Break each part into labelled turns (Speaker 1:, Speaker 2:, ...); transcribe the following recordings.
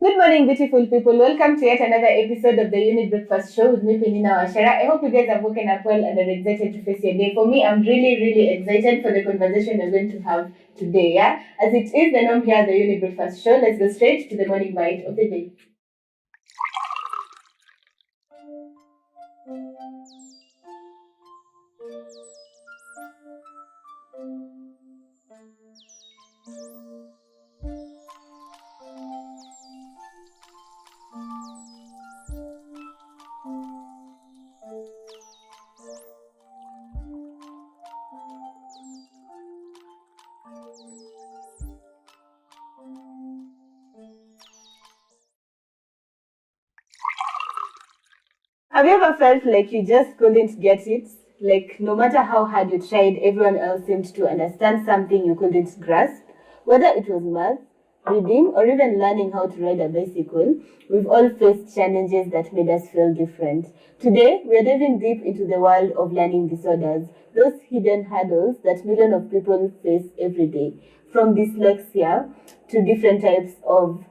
Speaker 1: Good morning, beautiful people. Welcome to yet another episode of the Younib Breakfast Show with me, Peninah Wachera. I hope you guys have woken up well and are excited to face your day. For me, I'm really excited for the conversation we're going to have today. Yeah, as it is the norm here at the Younib Breakfast Show, let's go straight to the morning bite of the day. Have you ever felt like you just couldn't get it? Like, no matter how hard you tried, everyone else seemed to understand something you couldn't grasp? Whether it was math, reading, or even learning how to ride a bicycle, we've all faced challenges that made us feel different. Today, we're diving deep into the world of learning disorders, those hidden hurdles that millions of people face every day, from dyslexia to different types of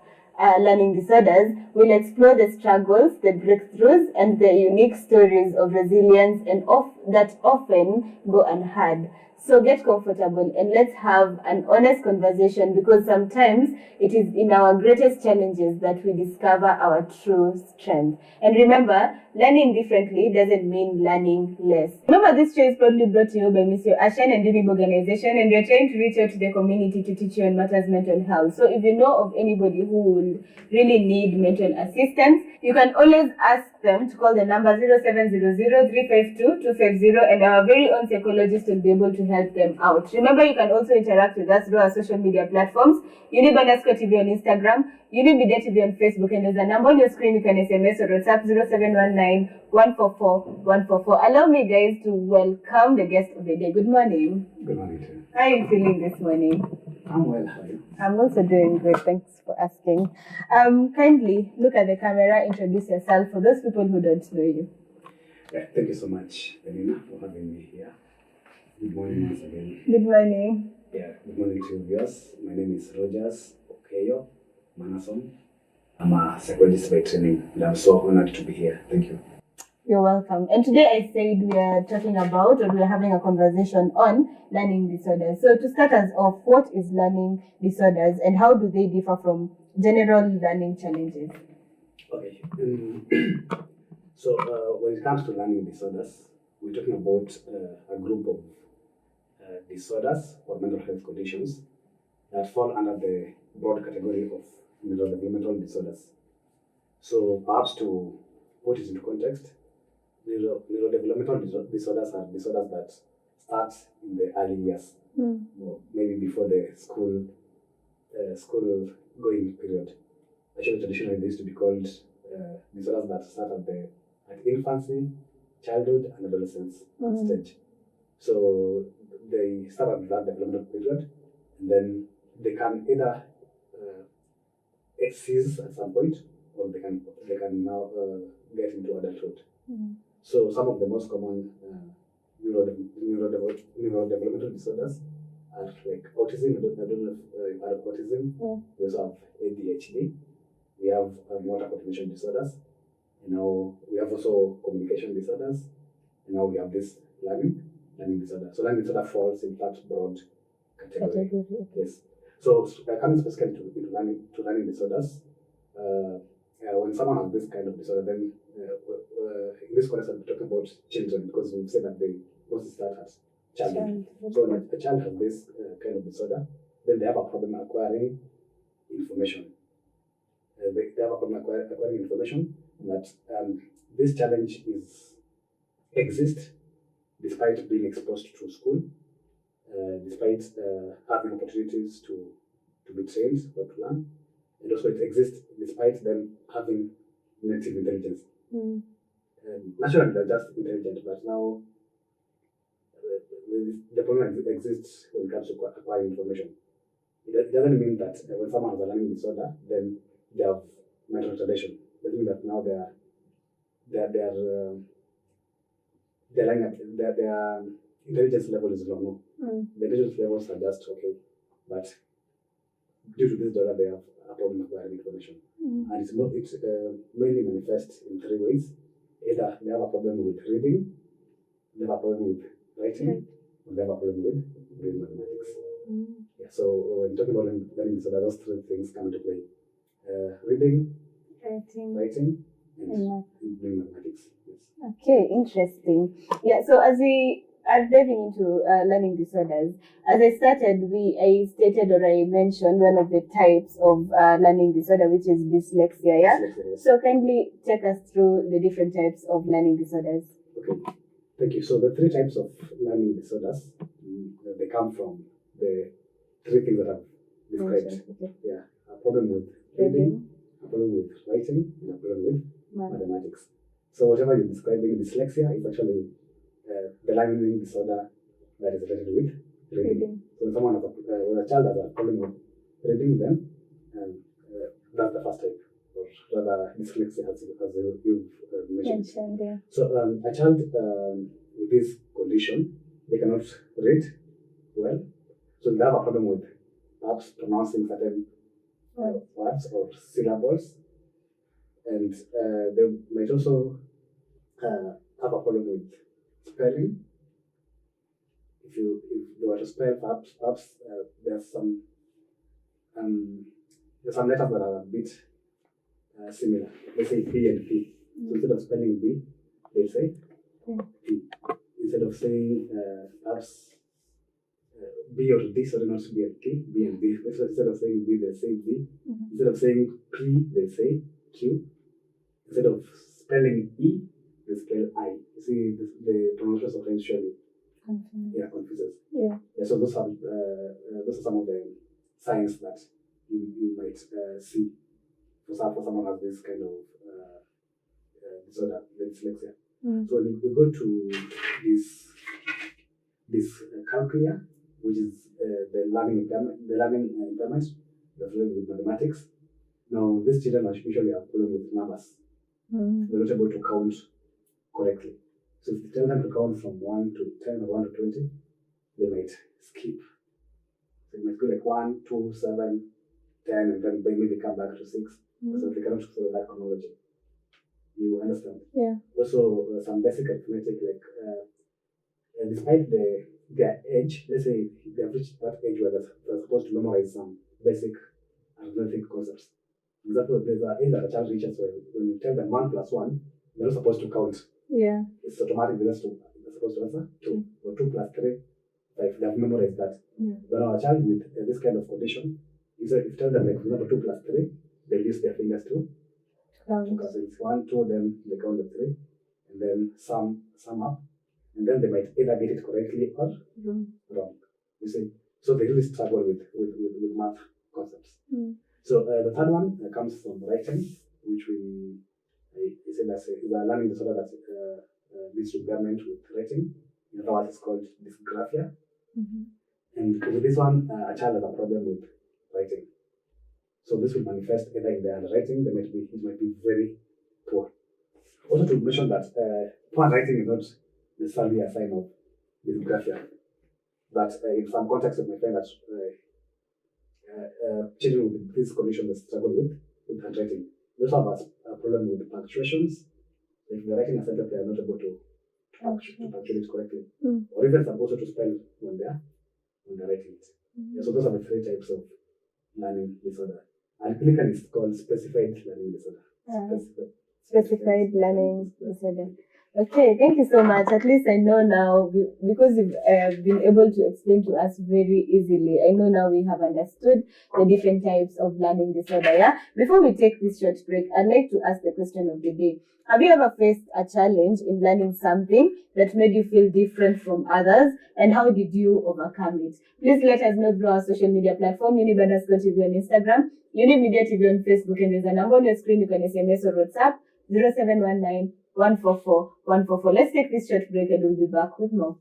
Speaker 1: learning disorders. We'll explore the struggles, the breakthroughs, and the unique stories of resilience that often go unheard. So get comfortable and let's have an honest conversation, because sometimes it is in our greatest challenges that we discover our true strength. And remember, learning differently doesn't mean learning less. Remember, this show is proudly brought to you by Miss Ashen and Younib organization, and we're trying to reach out to the community to teach you on matters mental health. So if you know of anybody who would really need mental assistance, you can always ask them to call the number 0700-352-250, and our very own psychologist will be able to help them out. Remember, you can also interact with us through our social media platforms, Younib_TV on Instagram, Younib Media TV on Facebook, and there's a number on your screen. You can SMS or WhatsApp 0719-144-144. Allow me, guys, to welcome the guest of the day. Good morning.
Speaker 2: Good morning to you.
Speaker 1: How are you feeling this morning?
Speaker 2: I'm well, how are you?
Speaker 1: I'm also doing great. Thanks for asking. Kindly look at the camera, introduce yourself for those people who don't know you.
Speaker 2: Yeah, thank you so much, Peninah, for having me here. Good morning once again.
Speaker 1: Good morning.
Speaker 2: Yeah, good morning to you viewers. My name is Rodgers, Okeyo, Manason. I'm a psychologist by training, and I'm so honored to be here. Thank you.
Speaker 1: You're welcome. And today I said we are talking about, or we are having a conversation on learning disorders. So to start us off, what is learning disorders and how do they differ from general learning challenges?
Speaker 2: Okay. So when it comes to learning disorders, we're talking about a group of disorders or mental health conditions that fall under the broad category of neurodevelopmental disorders. So perhaps to put it into context, neurodevelopmental disorders are disorders that start in the early years, or maybe before the school going period. Actually, traditionally, they used to be called disorders that start at infancy, childhood, and adolescence stage. So they start at that developmental period, and then they can either cease at some point, or they can now get into adulthood. So some of the most common neurodevelopmental disorders are like autism. I don't know if you've heard of autism. We also have ADHD. We have motor coordination disorders. We have also communication disorders. And now we have this learning disorder. So learning disorder falls in that broad category. Yes. So coming specifically to learning disorders, when someone has this kind of disorder, then in this context, I'm talking about children, because we've said that they mostly start at childhood. So when a child has this kind of disorder, then they have a problem acquiring information. They have a problem acquiring information, that this challenge exists despite being exposed to school, despite having opportunities to be trained or to learn, and also it exists despite them having native intelligence. Naturally, they're just intelligent, but now the problem exists when it comes to acquiring information. It doesn't mean that when someone has a learning disorder, then they have mental retardation. It doesn't mean that now their intelligence level is low. No, the intelligence levels are just okay, but due to this disorder, they have a problem acquiring information. And it's mainly manifests in three ways. Either they have a problem with reading, they have a problem with writing, or they have a problem with reading mathematics. Yeah, so when talking about learning disorder, those three things come into play. Reading, writing, and doing mathematics. Yes.
Speaker 1: Okay, interesting. Yeah, so as we are diving into learning disorders, as I stated or I mentioned one of the types of learning disorder, which is dyslexia, yeah?
Speaker 2: Dyslexia, yes.
Speaker 1: So kindly take us through the different types of learning disorders.
Speaker 2: Okay, thank you. So the three types of learning disorders, they come from the three things that I've described. Okay. Yeah, a problem with reading, a problem with writing, and a problem with mathematics. So whatever you're describing, dyslexia is actually the learning disorder that is related with reading. So when a child has a problem with reading, then that's the first type, or rather dyslexia, as you've mentioned. Yeah. So a child with this condition, they cannot read well, so they have a problem with perhaps pronouncing certain words or syllables, and they might also have a problem with spelling. If they were to spell, perhaps there's some letters that are a bit similar. Let's say P and P. So instead of spelling B, they say P. Instead of saying perhaps B or D, sorry, not B and T, B and D. So instead of saying B, they say D. Instead of saying P, they say Q. Instead of spelling E, they spell I. You see, the pronunciation sometimes surely confuses. Yeah. So those are some of the signs that you might see for someone who has this kind of disorder, the dyslexia. So when we go to this calculia, which is the learning impairment that's related with mathematics. Now, these children usually have problem with numbers. They're not able to count correctly. So if you tell them to count from 1 to 10 or 1 to 20, they might skip. So they might go like 1, 2, 7, 10, and then maybe come back to 6. So they cannot follow that chronology. You understand? Yeah. Also, some basic arithmetic, like despite their age, let's say they have reached that age where they're supposed to memorize some basic arithmetic concepts. For example, there's an age that a child reaches where when you tell them 1 plus 1, they're not supposed to count. Yeah. It's automatic, they're supposed to answer 2. Or 2 plus 3, like they have memorized that. Yeah. But now a child with this kind of condition, if you tell them, like, for example, 2 plus 3, they'll use their fingers to count. Because it's 1, 2, then they count the 3, and then sum up, and then they might either get it correctly or wrong. You see? So they really struggle with math concepts. So the third one comes from writing, which we say that's is a learning disorder that leads to impairment with writing. In other words, it's called dysgraphia. And with this one, a child has a problem with writing. So this will manifest either in their handwriting, it might be very poor. Also to mention that poor writing is not necessarily a sign of dysgraphia. But in some contexts, you might find that children with this condition they struggle with handwriting. They also have a problem with punctuations. If they're writing a sentence, they are not able to punctuate it correctly. Or even some also to spell when they're writing it. Yeah, so those are the three types of learning disorder. And clinically it's called specified learning disorder.
Speaker 1: Specified learning disorder. Okay, thank you so much. At least I know now, because you've been able to explain to us very easily, I know now we have understood the different types of learning disorder. Yeah. Before we take this short break, I'd like to ask the question of the day. Have you ever faced a challenge in learning something that made you feel different from others, and how did you overcome it? Please let us know through our social media platform, Younib_TV on Instagram, Younib Media TV on Facebook, and there's a number on your screen. You can SMS or WhatsApp 0719 144 144. Let's take this short break and we'll be back with more.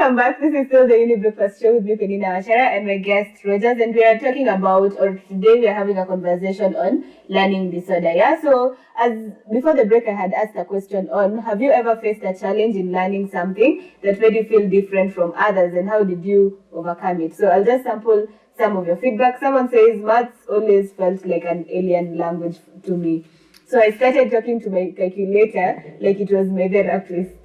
Speaker 1: Welcome back. This is still the Younib Breakfast Show with me, Peninah, Wachera, and my guest, Rodgers, and we are talking about, or today we are having a conversation on learning disorder. Yeah, so as before the break, I had asked a question on, have you ever faced a challenge in learning something that made you feel different from others, and how did you overcome it? So I'll just sample some of your feedback. Someone says, maths always felt like an alien language to me. So I started talking to my calculator like it was my therapist.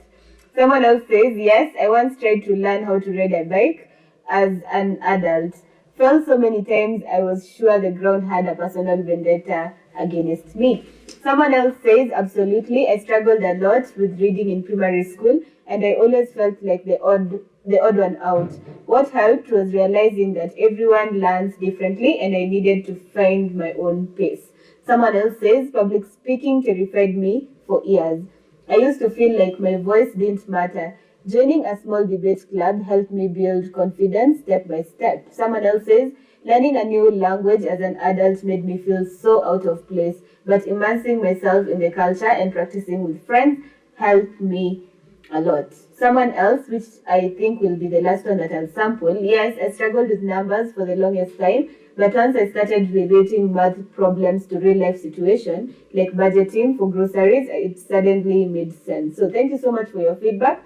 Speaker 1: Someone else says, yes, I once tried to learn how to ride a bike as an adult. Fell so many times I was sure the ground had a personal vendetta against me. Someone else says, absolutely, I struggled a lot with reading in primary school and I always felt like the odd one out. What helped was realizing that everyone learns differently and I needed to find my own pace. Someone else says, public speaking terrified me for years. I used to feel like my voice didn't matter. Joining a small debate club helped me build confidence step by step. Someone else says, learning a new language as an adult made me feel so out of place, but immersing myself in the culture and practicing with friends helped me a lot. Someone else, which I think will be the last one that I'll sample, yes, I struggled with numbers for the longest time, but once I started relating math problems to real life situations, like budgeting for groceries, it suddenly made sense. So thank you so much for your feedback.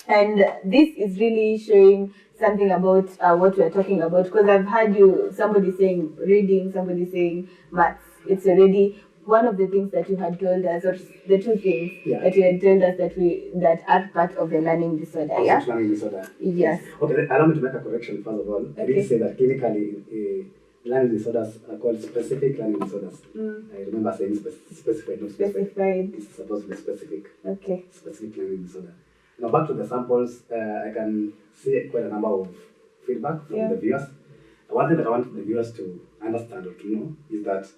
Speaker 1: And this is really showing something about what we're talking about, because I've heard somebody saying reading, somebody saying maths. It's already one of the things that you had told us, or the two things that you had told us that are part of the learning disorder. Yeah.
Speaker 2: Learning disorder.
Speaker 1: Yes.
Speaker 2: Okay, allow me to make a correction first of all. I did say that clinically, learning disorders are called specific learning disorders. I remember saying specified, not specified. It's supposed to be specific.
Speaker 1: Okay.
Speaker 2: Specific learning disorder. Now back to the samples, I can see quite a number of feedback from the viewers. One thing that I want the viewers to understand or to know is that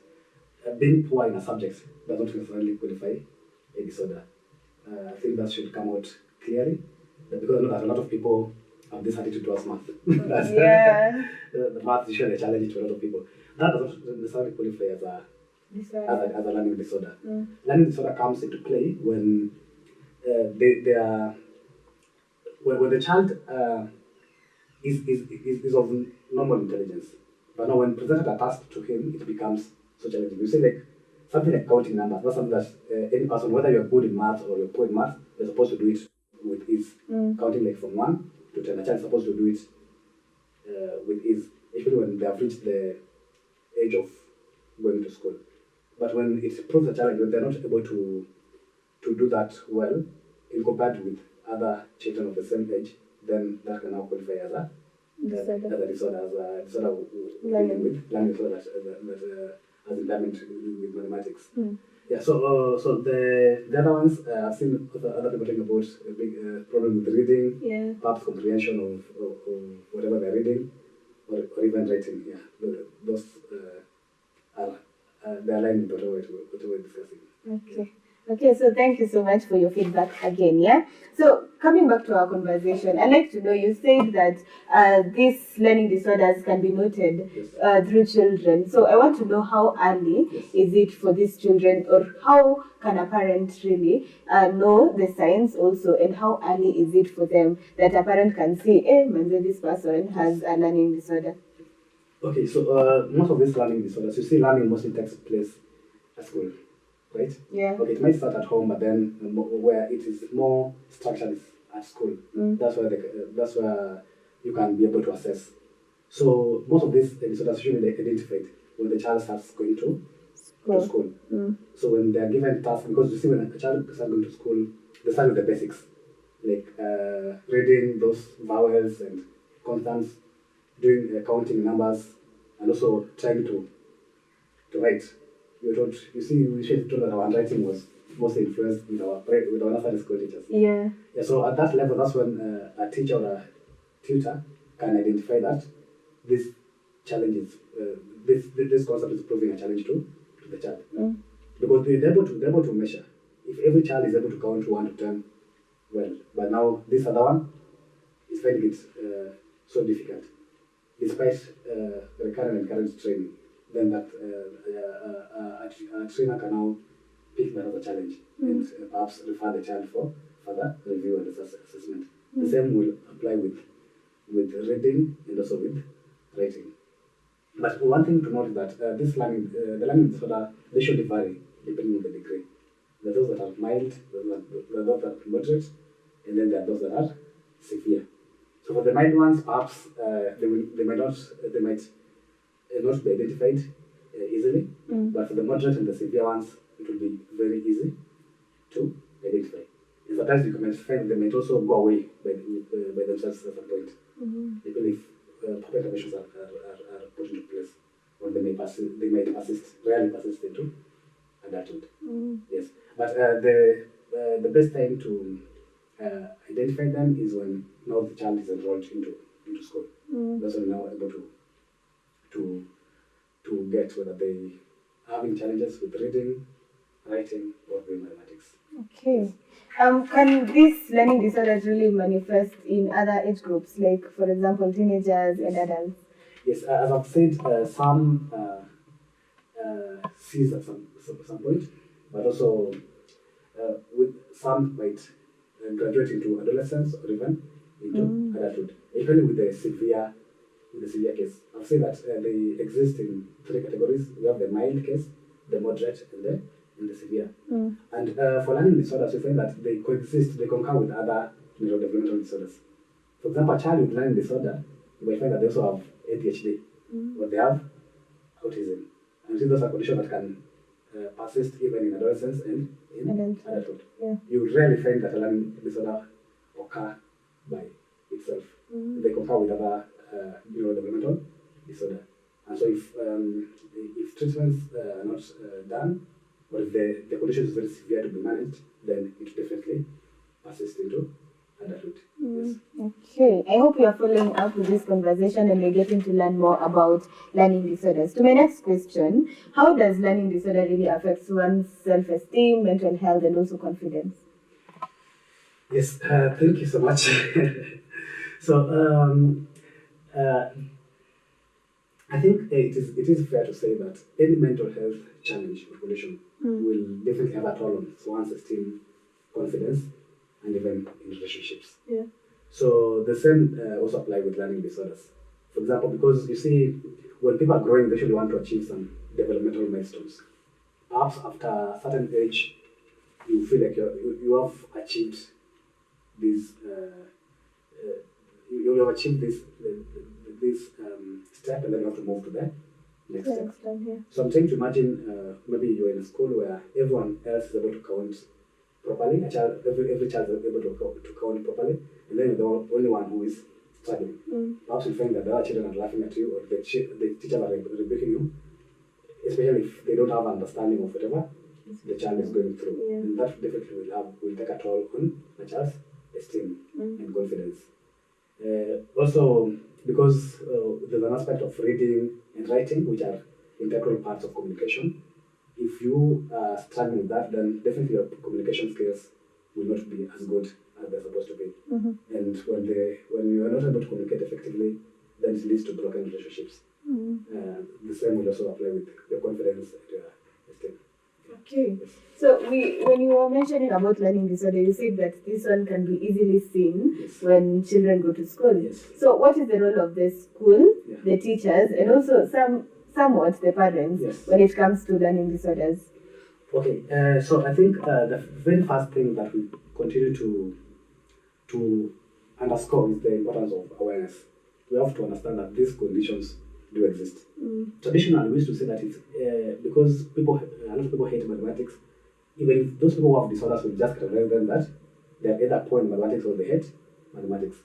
Speaker 2: being poor in a subject does not necessarily qualify a disorder. I think that should come out clearly, because I know that a lot of people have this attitude towards math. The math is usually a challenge to a lot of people. That does not necessarily qualify as a learning disorder. Learning disorder comes into play when when the child is of normal intelligence, but now when presented a task to him, it becomes so challenging. You say like something like counting numbers. That's something that any person, whether you're good in math or you're poor in math, they're supposed to do it with ease. Counting like from 1 to 10, a child is supposed to do it with ease, especially when they have reached the age of going to school. But when it proves a challenge, when they're not able to do that well, in compared with other children of the same age, then that can now qualify as a disorder learning disorder that has impairment with mathematics. Yeah, so the other ones, I've seen other people talking about a big problem with reading, perhaps comprehension of whatever they're reading, or even writing. Yeah, those are they're aligned with whatever we're discussing.
Speaker 1: Okay, so thank you so much for your feedback again, yeah? So, coming back to our conversation, I'd like to know, you said that these learning disorders can be noted through children. So, I want to know how early is it for these children, or how can a parent really know the signs also, and how early is it for them that a parent can see, this person has a learning disorder?
Speaker 2: Okay, so most of these learning disorders, you see learning mostly takes place at school. Right?
Speaker 1: Yeah.
Speaker 2: Okay, it might start at home, but then where it is more structured is at school. That's where you can be able to assess. So most of these disorders usually identified when the child starts going to school. So when they are given tasks, because you see when a child starts going to school, they start with the basics, like reading those vowels and consonants, doing counting numbers, and also trying to write. You see, we should told that our handwriting was mostly influenced with our nursery school teachers.
Speaker 1: Yeah.
Speaker 2: So at that level, that's when a teacher or a tutor can identify that this challenge is this concept is proving a challenge to the child, because they're able to measure. If every child is able to count 1 to 10, well, but now this other one is finding it so difficult, despite recurrent and current training. Then that a trainer can now pick that as a challenge and perhaps refer the child for further review and assessment. The same will apply with reading and also with writing. But one thing to note is that this learning, the learning disorder, they should vary depending on the degree. There are those that are mild, there are those that are moderate, and then there are those that are severe. So for the mild ones, perhaps they might not be identified easily, but for the moderate and the severe ones, it will be very easy to identify. And sometimes you might find they might also go away by themselves at some point, even if proper interventions are put into place, or they might rarely persist into adulthood. Yes, but the best time to identify them is when now the child is enrolled into school. That's when now able to get whether they are having challenges with reading, writing, or doing mathematics.
Speaker 1: Okay. Can these learning disorders really manifest in other age groups, like for example teenagers and adults?
Speaker 2: Yes, as I've said, some cease at some point, but also with some might graduate into adolescence or even into adulthood. Even with the severe case, I'll say that they exist in three categories. We have the mild case, the moderate, and the severe. And for learning disorders, you find that they coexist, they concur with other neurodevelopmental disorders. For example, a child with learning disorder, you might find that they also have ADHD, or they have autism. And those are conditions that can persist even in adolescence and in adulthood.
Speaker 1: Yeah.
Speaker 2: You rarely find that a learning disorder occur by itself. They concur with other neurodevelopmental disorder. And so if treatments are not done, or if the condition is very severe to be managed, then it definitely persists into adulthood. Yes.
Speaker 1: Okay, I hope you are following up with this conversation and you're getting to learn more about learning disorders. To my next question, how does learning disorder really affect one's self-esteem, mental health, and also confidence?
Speaker 2: Yes, thank you so much. So, I think it is fair to say that any mental health challenge or condition will definitely have a toll on one's esteem, confidence, and even in relationships.
Speaker 1: Yeah.
Speaker 2: So the same also apply with learning disorders. For example, because you see, when people are growing, they usually want to achieve some developmental milestones. Perhaps after a certain age, you feel like you have achieved this. You have achieved this step, and then you have to move to the next step. So I'm trying to imagine maybe you're in a school where everyone else is able to count properly. Every child is able to count properly, and then you're the only one who is struggling. Perhaps you find that the other children are laughing at you, or the teachers are rebuking you, especially if they don't have understanding of whatever the child is going through.
Speaker 1: Yeah.
Speaker 2: And that definitely will take a toll on the child's esteem and confidence. Also, because there's an aspect of reading and writing, which are integral parts of communication. If you are struggling with that, then definitely your communication skills will not be as good as they're supposed to be. And when you are not able to communicate effectively, then it leads to broken relationships. The same will also apply with your confidence and your esteem.
Speaker 1: Okay.
Speaker 2: Yes.
Speaker 1: So when you were mentioning about learning disorder, you said that this one can be easily seen when children go to school.
Speaker 2: Yes.
Speaker 1: So what is the role of the school,
Speaker 2: Yeah.
Speaker 1: the teachers, and also somewhat the parents
Speaker 2: Yes.
Speaker 1: when it comes to learning disorders?
Speaker 2: Okay, so I think the very first thing that we continue to underscore is the importance of awareness. We have to understand that these conditions do exist. Traditionally, we used to say that it's because a lot of people hate mathematics. Even if those people who have disorders will just categorize them that they are either poor in mathematics or they hate mathematics.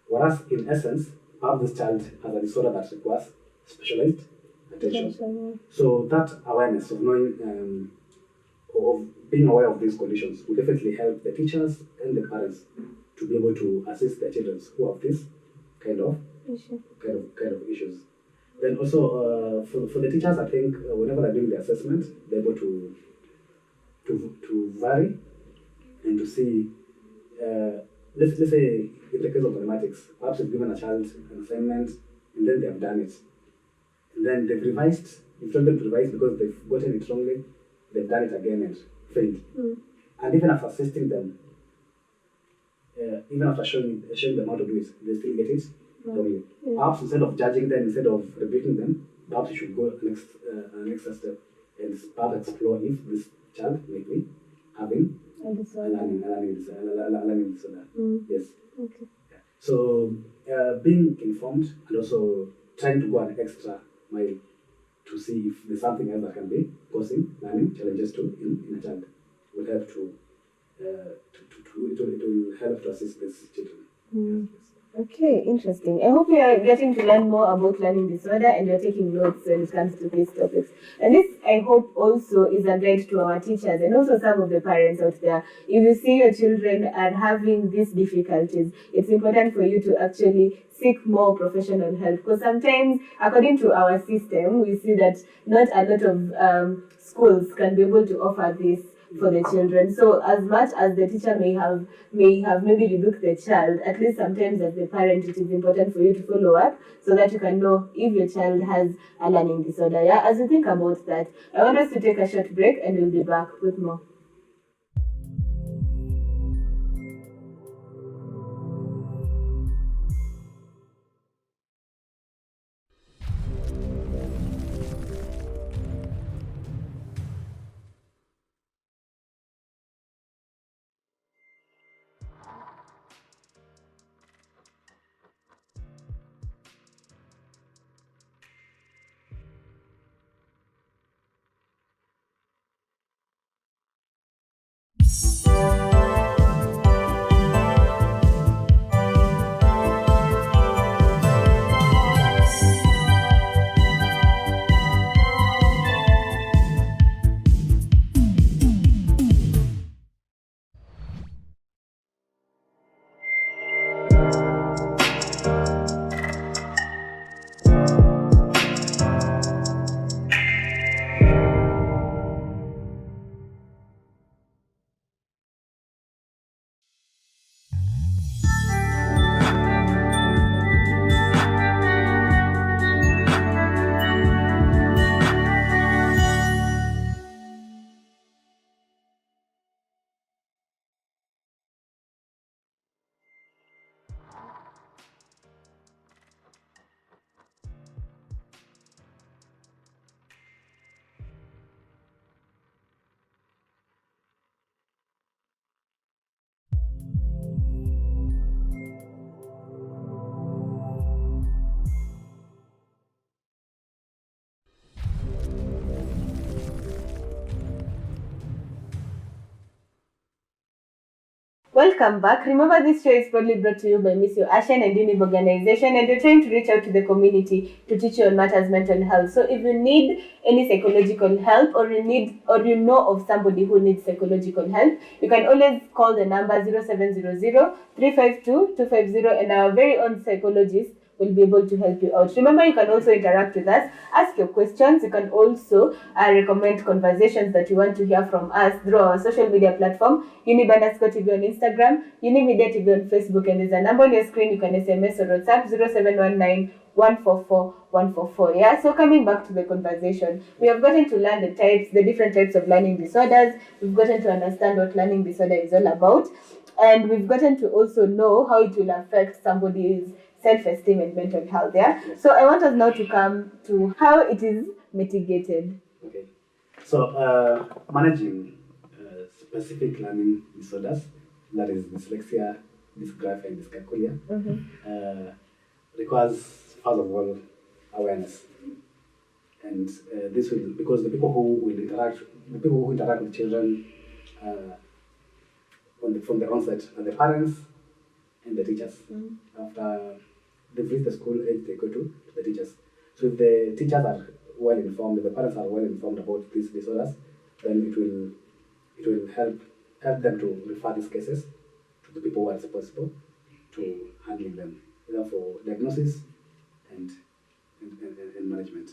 Speaker 2: Whereas, in essence, perhaps this child has a disorder that requires specialized attention. So that awareness of knowing, of being aware of these conditions will definitely help the teachers and the parents to be able to assist their children who have this kind of issues. Then also for the teachers, I think whenever they're doing the assessment, they're able to vary and to see. Let's say in the case of mathematics, perhaps you've given a child an assignment and then they have done it, and then they've revised. You've told them to revise because they've gotten it wrongly. They've done it again and failed. And even after assisting them, even after showing them how to do it, they still get it wrongly.
Speaker 1: Yeah.
Speaker 2: Perhaps instead of judging them, instead of rebuking them, perhaps you should go an extra step and perhaps explore if this child might be having a learning disorder. Yes.
Speaker 1: Okay.
Speaker 2: So being informed and also trying to go an extra mile to see if there's something else that can be causing learning challenges in a child will help it will help to assist these children. Yes.
Speaker 1: Okay, interesting. I hope you are getting to learn more about learning disorder and you're taking notes when it comes to these topics. And this, I hope, also is a guide to our teachers and also some of the parents out there. If you see your children are having these difficulties, it's important for you to actually seek more professional help, because sometimes, according to our system, we see that not a lot of schools can be able to offer this for the children. So as much as the teacher may have maybe rebuked the child, at least sometimes as the parent it is important for you to follow up so that you can know if your child has a learning disorder. Yeah, as you think about that, I want us to take a short break and we'll be back with more. Welcome back. Remember, this show is proudly brought to you by Miss Ashen and Younib organization, and you're trying to reach out to the community to teach you on matters mental health. So, if you need any psychological help, or you know of somebody who needs psychological help, you can always call the number 0700 352 250, and our very own psychologist will be able to help you out. Remember, you can also interact with us, ask your questions. You can also recommend conversations that you want to hear from us through our social media platform, Younib_TV on Instagram, Younib Media TV on Facebook, and there's a number on your screen. You can SMS or WhatsApp 0719 144 144. Yeah, so coming back to the conversation, we have gotten to learn the different types of learning disorders. We've gotten to understand what learning disorder is all about, and we've gotten to also know how it will affect somebody's self-esteem and mental health. Yeah. So I want us now to come to how it is mitigated.
Speaker 2: Okay. So managing specific learning disorders, that is dyslexia, dysgraphia, and dyscalculia, requires first of all awareness, and this will, because the people who interact with children from the onset are the parents and the teachers. After they've reached the school age, they go to the teachers. So if the teachers are well informed, if the parents are well informed about these disorders, then it will help them to refer these cases to the people who are responsible to handling them, either for diagnosis and management.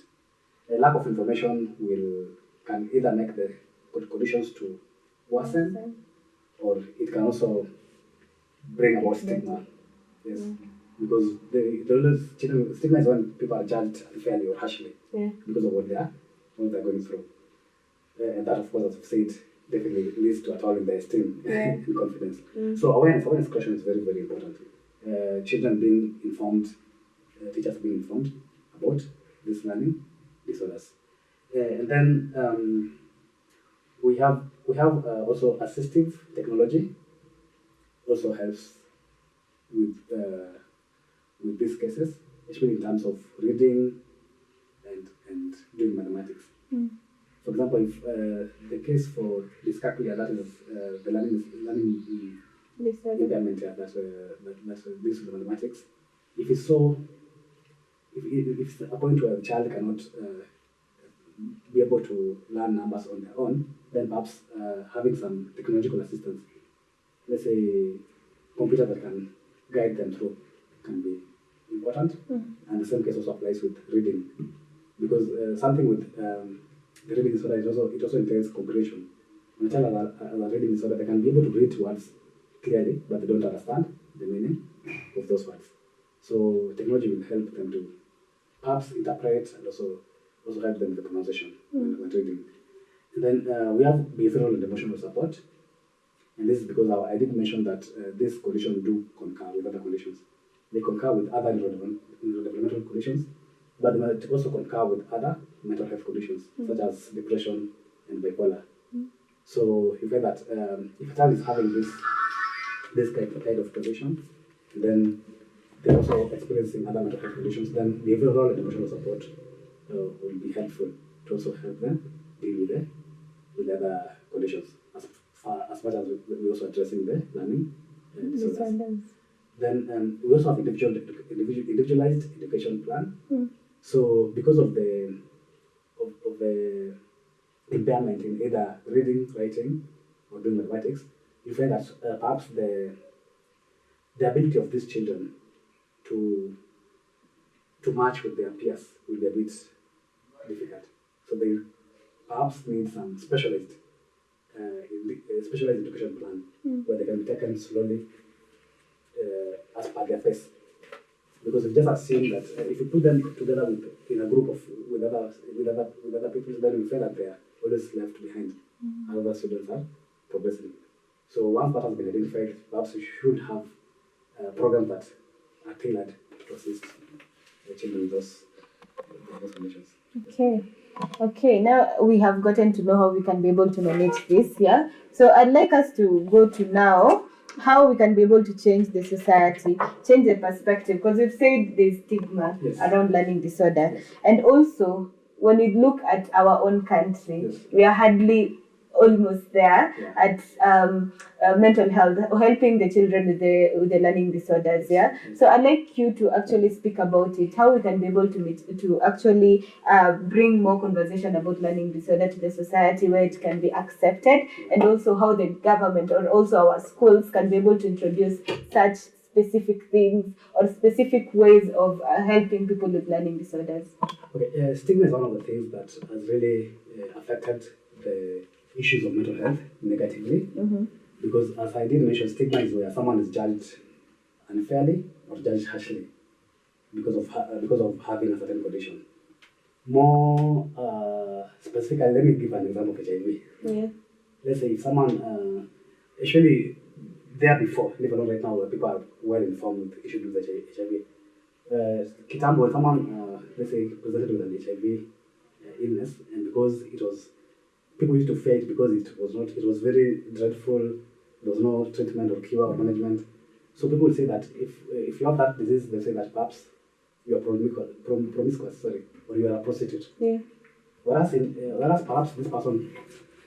Speaker 2: A lack of information can either make the conditions to worsen, or it can also bring about stigma. Yes. Because stigma is when people are judged unfairly or harshly because of what they're going through. And that, of course, as I've said, definitely leads to at all in their esteem
Speaker 1: Yeah.
Speaker 2: and confidence. So awareness question is very, very important. Children being informed, teachers being informed about these learning disorders. And then we have also assistive technology also helps with these cases, especially in terms of reading and doing mathematics. For example, if the case for dyscalculia, that is the learning impairment, that's this with mathematics. If it's so, if it's a point where the child cannot be able to learn numbers on their own, then perhaps having some technological assistance, let's say computer that can guide them through, can be important. And the same case also applies with reading, because something with the reading disorder is it also entails comprehension. When a child has a reading disorder, they can be able to read words clearly, but they don't understand the meaning of those words. So technology will help them to perhaps interpret and also help them with the pronunciation when reading. And then we have behavioral and emotional support. And this is because I did mention that these conditions do concur with other conditions. They concur with other neurodevelopmental conditions, but they might also concur with other mental health conditions, such as depression and bipolar. So you find that if a child is having this kind of condition, then they're also experiencing other mental health conditions, then behavioral and emotional support will be helpful to also help them deal with other conditions, as much as we're also addressing the learning disorders. Then we also have individualized education plan. So because of the impairment in either reading, writing, or doing mathematics, you find that perhaps the ability of these children to match with their peers will be a bit difficult. So they perhaps need some specialized education plan where they can be taken slowly as per their pace. Because we've just assumed that if you put them together in a group with other people, then we feel that they are always left behind. Other students are progressing. So once that has been identified, perhaps we should have programs that are tailored to assist the children with those conditions.
Speaker 1: Okay, now we have gotten to know how we can be able to manage this, yeah? So I'd like us to go to now how we can be able to change the society, change the perspective, because we've said there's stigma around learning disorder. And also, when we look at our own country, we are hardly almost there at mental health, helping the children with the learning disorders. Yeah. So I'd like you to actually speak about it, how we can be able to actually bring more conversation about learning disorder to the society where it can be accepted, and also how the government or also our schools can be able to introduce such specific things or specific ways of helping people with learning disorders.
Speaker 2: Okay, stigma is one of the things that has really affected the issues of mental health negatively, because as I did mention, stigma is where someone is judged unfairly or judged harshly because of having a certain condition. More specifically, let me give an example of HIV.
Speaker 1: Yeah.
Speaker 2: Let's say if someone, actually there before, even right now, where people are well informed with issues with HIV. Kitambo, when someone, let's say, presented with an HIV illness, and because people used to fear it because it was very dreadful, there was no treatment or cure or management. So people would say that if you have that disease, they say that perhaps you are promiscuous, or you are a prostitute.
Speaker 1: Yeah.
Speaker 2: Whereas perhaps this person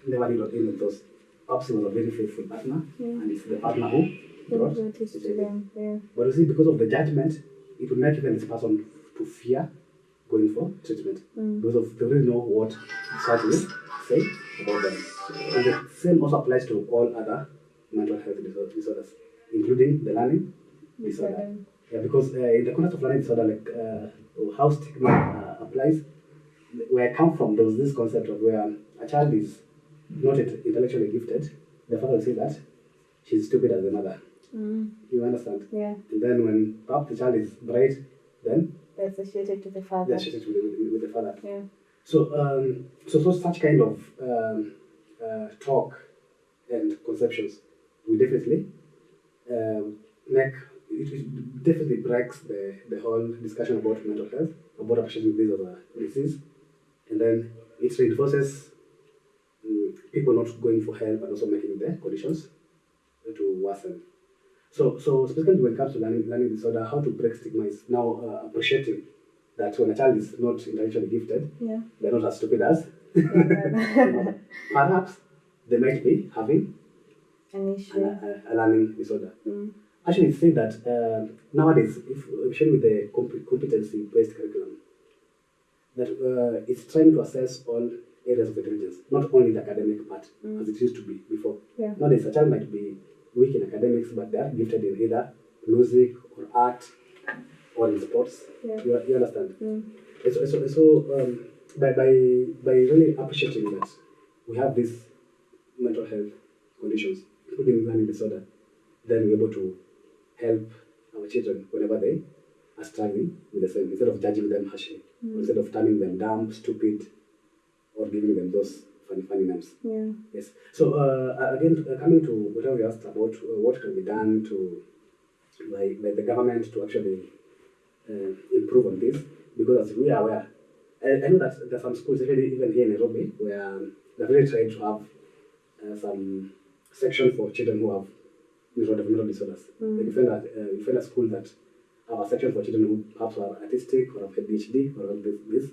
Speaker 2: never did any of those. Perhaps he was a very faithful partner, and it's the partner who brought it to them. Yeah. But you see, because of the judgment, it will make even this person to fear going for treatment because they really know what society will say about them. And the same also applies to all other mental health disorders, including the learning disorder. Yeah, because in the context of learning disorder, like how stigma applies, where I come from, there was this concept of where a child is not intellectually gifted, the father will say that she's stupid as the mother. You understand? Yeah. And then when perhaps the child is bright, then
Speaker 1: they're associated to the father.
Speaker 2: They're associated with the father.
Speaker 1: Yeah.
Speaker 2: So such kind of talk and conceptions, we definitely make it definitely breaks the whole discussion about mental health, about appreciating this as a disease, and then it reinforces people not going for help and also making the conditions to worsen. So specifically when it comes to learning disorder, how to break stigma is now appreciating that when a child is not intellectually gifted, they're not as stupid as. Perhaps they might be having
Speaker 1: an issue.
Speaker 2: A learning disorder. Actually, it's saying that nowadays, especially with the competency-based curriculum, that it's trying to assess all areas of intelligence, not only the academic part, as it used to be before. Nowadays, a child might be weak in academics, but they are gifted in either music or art or in sports. You understand? So by really appreciating that we have these mental health conditions, including learning disorder, then we're able to help our children whenever they are struggling with the same, instead of judging them harshly, or instead of terming them dumb, stupid, or giving them those funny names. Yes. So again, coming to whatever you asked about, what can be done to, like the government to actually improve on this, because as we are aware, I know that there are some schools, even here in Nairobi, where they've really tried to have some section for children who have neurodevelopmental disorders. Like you find a school that have a section for children who perhaps are autistic or have ADHD or have this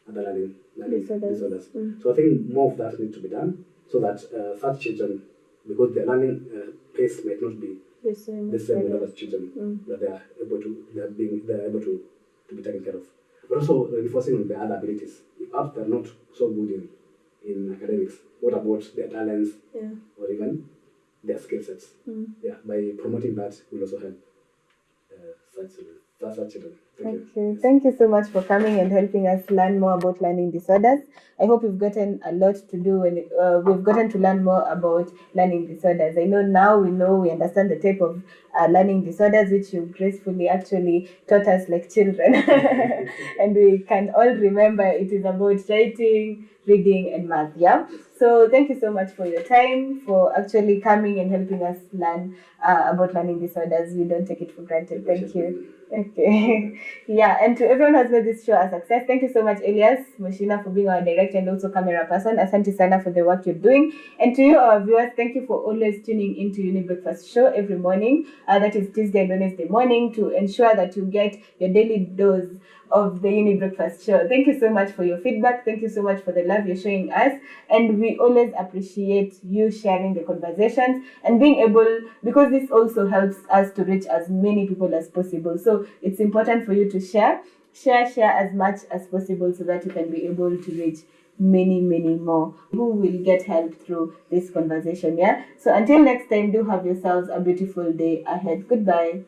Speaker 2: other learning disorders. So I think more of that needs to be done so that such children, because their learning pace might not be the same with other children, that they are able to be taken care of. But also reinforcing on their other abilities. If perhaps they're not so good in academics, what about their talents or even their skill sets? By promoting that will also help such children.
Speaker 1: Thank you so much for coming and helping us learn more about learning disorders. I hope we've gotten a lot to do and we've gotten to learn more about learning disorders. I know we understand the type of learning disorders which you gracefully actually taught us like children. And we can all remember it is about writing, reading and math. So thank you so much for your time, for actually coming and helping us learn about learning disorders. We don't take it for granted. Thank you. Okay. And to everyone who has made this show a success, thank you so much, Elias Moshina, for being our director and also camera person. Asante sana for the work you're doing. And to you, our viewers, thank you for always tuning into Younib Breakfast Show every morning. That is Tuesday and Wednesday morning, to ensure that you get your daily dose of the Younib Breakfast Show. Thank you so much for your feedback. Thank you so much for the love you're showing us. And we always appreciate you sharing the conversations and being able, because this also helps us to reach as many people as possible. So it's important for you to share as much as possible so that you can be able to reach many more who will get help through this conversation. So until next time, do have yourselves a beautiful day ahead. Goodbye.